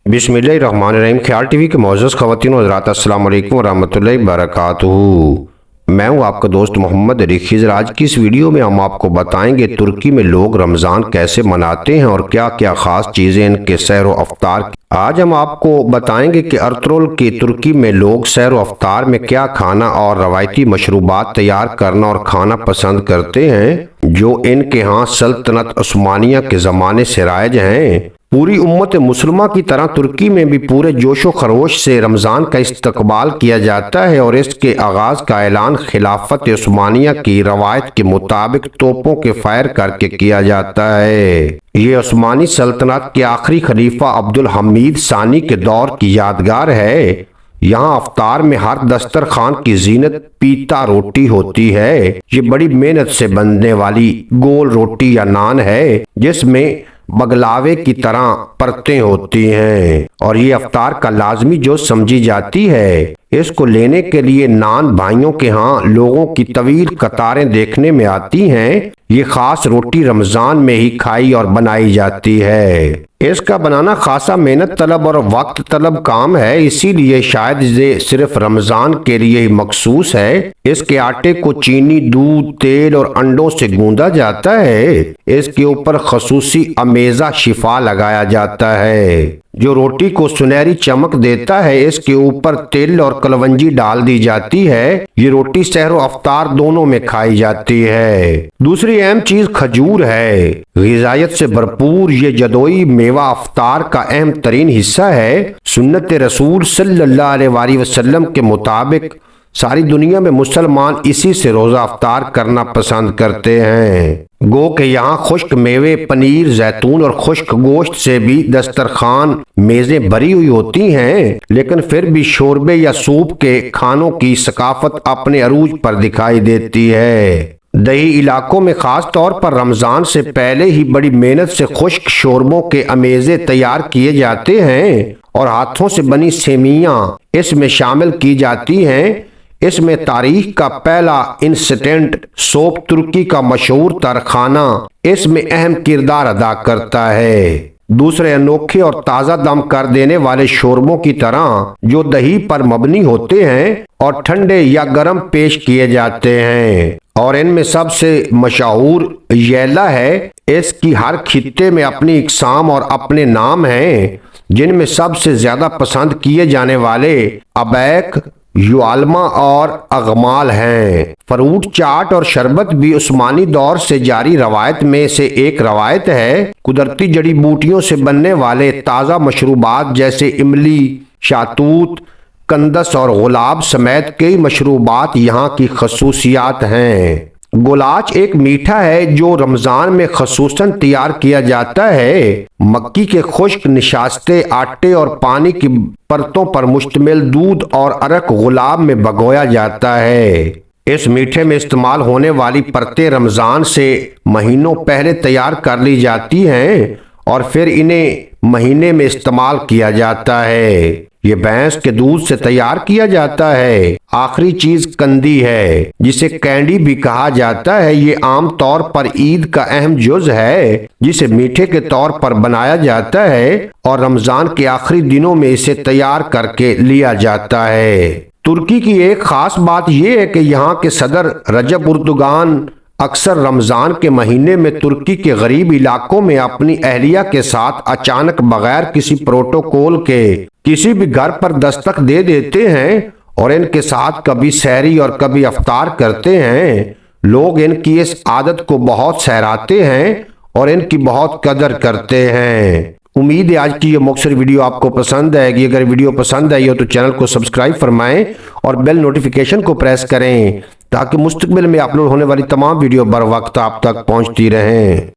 बिस्मिल्लाहिर्रहमानिर्रहीम। ख्याल टीवी के मौजूद ख़वातीन और हज़रात, अस्सलाम वालेकुम वरहमतुल्लाहि वबरकातुहू। मैं हूँ आपका दोस्त मोहम्मद अली खिज़र। आज की इस वीडियो में हम आपको बताएंगे तुर्की में लोग रमज़ान कैसे मनाते हैं और क्या क्या ख़ास चीज़ें इनके सहर व अफ्तार। आज हम आपको बताएंगे कि अर्तुगरुल की तुर्की में लोग सहर व अफ्तार में क्या खाना और रवायती मशरूबात तैयार करना और खाना पसंद करते हैं, जो इनके यहाँ सल्तनत उस्मानिया के ज़माने से राइज हैं। पूरी उम्मत मुसलमा की तरह तुर्की में भी पूरे जोशो खरोश से रमज़ान का इस्तकबाल किया जाता है और इसके आगाज़ का ऐलान खिलाफत उस्मानिया की रवायत के मुताबिक तोपों के फायर करके किया जाता है। ये उस्मानी सल्तनत के आखिरी खलीफा अब्दुल हमीद सानी के दौर की यादगार है। यहाँ अफ्तार में हर दस्तरखान की जीनत पीता रोटी होती है। ये बड़ी मेहनत से बनने वाली गोल रोटी या नान है, जिसमें बगलावे की तरह परतें होती हैं और ये अफ्तार का लाजमी जो समझी जाती है। इसको लेने के लिए नान भाइयों के यहाँ लोगों की तवील कतारें देखने में आती हैं। ये खास रोटी रमजान में ही खाई और बनाई जाती है। इसका बनाना खासा मेहनत तलब और वक्त तलब काम है, इसीलिए शायद ये सिर्फ रमजान के लिए ही मखसूस है। इसके आटे को चीनी, दूध, तेल और अंडों से गूंदा जाता है। इसके ऊपर खसूसी अमेज़ा शिफा लगाया जाता है जो रोटी को सुनहरी चमक देता है। इसके ऊपर तिल और कलवंजी डाल दी जाती है। ये रोटी सहर और अफ्तार दोनों में खाई जाती है। दूसरी अहम चीज खजूर है। ग़िज़ायत से भरपूर ये जदोई मेवा अफ्तार का अहम तरीन हिस्सा है। सुन्नत रसूल सल्लल्लाहु अलैहि वसल्लम के मुताबिक सारी दुनिया में मुसलमान इसी से रोजा अफ्तार करना पसंद करते हैं। गो के यहाँ खुश्क मेवे, पनीर, जैतून और खुश्क गोश्त से भी दस्तरखान मेज़ें भरी हुई होती हैं, लेकिन फिर भी शोरबे या सूप के खानों की सकाफत अपने अरूज पर दिखाई देती है। दही इलाकों में खास तौर पर रमजान से पहले ही बड़ी मेहनत से खुश्क शोरबों के अमेज़े तैयार किए जाते हैं और हाथों से बनी सेमियां इसमें शामिल की जाती हैं। इसमें तारीख का पहला इंस्टेंट सोप तुर्की का मशहूर तरखाना इसमें अहम किरदार अदा करता है। दूसरे अनोखे और ताज़ा दम कर देने वाले शोरबों की तरह जो दही पर मबनी होते हैं और ठंडे या गर्म पेश किए जाते हैं, और इनमें सबसे मशहूर यैला है। इसकी हर खित्ते में अपनी इकसाम और अपने नाम हैं, जिनमें सबसे ज्यादा पसंद किए जाने वाले अबैक, युआलमा और अगमाल हैं। फ्रूट चाट और शरबत भी उस्मानी दौर से जारी रवायत में से एक रवायत है। कुदरती जड़ी बूटियों से बनने वाले ताज़ा मशरूबात जैसे इमली, शातूत, कंदस और गुलाब समेत कई मशरूबात यहाँ की खसूसियात हैं। गुलाच एक मीठा है जो रमजान में खसूसन तैयार किया जाता है। मक्की के खुश्क निशास्ते आटे और पानी की परतों पर मुश्तमिल दूध और अरक गुलाब में भगोया जाता है। इस मीठे में इस्तेमाल होने वाली परतें रमजान से महीनों पहले तैयार कर ली जाती हैं और फिर इन्हें महीने में इस्तेमाल किया जाता है। ये भैंस के दूध से तैयार किया जाता है। आखिरी चीज कंदी है, जिसे कैंडी भी कहा जाता है। ये आम तौर पर ईद का अहम जुज है, जिसे मीठे के तौर पर बनाया जाता है और रमजान के आखिरी दिनों में इसे तैयार करके लिया जाता है। तुर्की की एक खास बात यह है कि यहाँ के सदर रजब उर्दुगान अक्सर रमजान के महीने में तुर्की के गरीब इलाकों में अपनी अहलिया के साथ अचानक बगैर किसी प्रोटोकॉल के किसी भी घर पर दस्तक दे देते हैं और इनके साथ कभी सहरी और कभी अफ्तार करते हैं। लोग इनकी इस आदत को बहुत सराहते हैं और इनकी बहुत कदर करते हैं। उम्मीद है आज की ये मुख्तसर वीडियो आपको पसंद आएगी। अगर वीडियो पसंद आई हो तो चैनल को सब्सक्राइब फरमाएं और बेल नोटिफिकेशन को प्रेस करें, ताकि मुस्तकबिल में अपलोड होने वाली तमाम वीडियो बर वक्त आप तक पहुंचती रहें।